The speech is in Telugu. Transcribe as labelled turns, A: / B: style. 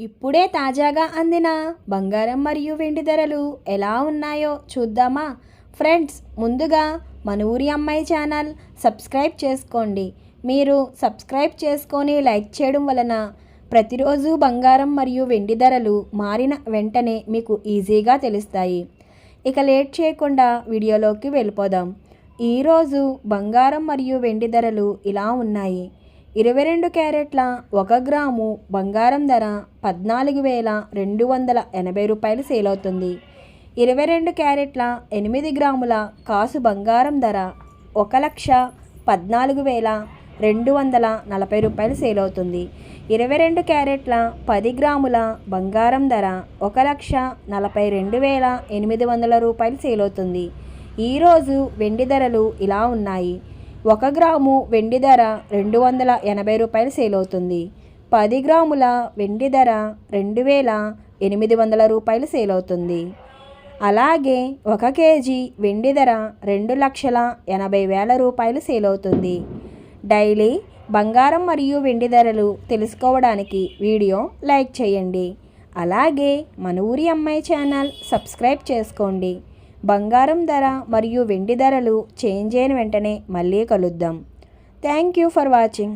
A: ఇప్పుడే తాజాగా అందిన బంగారం మరియు వెండి ధరలు ఎలా ఉన్నాయో చూద్దామా ఫ్రెండ్స్? ముందుగా మన ఊరి అమ్మాయి ఛానల్ సబ్స్క్రైబ్ చేసుకోండి. మీరు సబ్స్క్రైబ్ చేసుకొని లైక్ చేయడం వలన ప్రతిరోజు బంగారం మరియు వెండి ధరలు మారిన వెంటనే మీకు ఈజీగా తెలుస్తాయి. ఇక లేట్ చేయకుండా వీడియోలోకి వెళ్ళిపోదాం. ఈరోజు బంగారం మరియు వెండి ధరలు ఇలా ఉన్నాయి. 22 క్యారెట్ల 1 గ్రాము బంగారం ధర 14,280 రూపాయలు సేల్ అవుతుంది. 22 క్యారెట్ల 8 గ్రాముల కాసు బంగారం ధర 1,14,240 రూపాయలు సేల్ అవుతుంది. 22 క్యారెట్ల 10 గ్రాముల బంగారం ధర 1,42,800 రూపాయలు సేల్ అవుతుంది. ఈరోజు వెండి ధరలు ఇలా ఉన్నాయి. 1 గ్రాము వెండి ధర 280 రూపాయలు సేల్ అవుతుంది. 10 గ్రాముల వెండి ధర 2,800 రూపాయలు సేల్ అవుతుంది. అలాగే 1 కేజీ వెండి ధర 2,80,000 రూపాయలు సేల్ అవుతుంది. డైలీ బంగారం మరియు వెండి ధరలు తెలుసుకోవడానికి వీడియో లైక్ చేయండి. అలాగే మన ఊరి అమ్మాయి ఛానల్ సబ్స్క్రైబ్ చేసుకోండి. బంగారం ధర మరియు వెండి ధరలు చేంజ్ అయిన వెంటనే మళ్ళీ కలుద్దాం. Thank you for watching.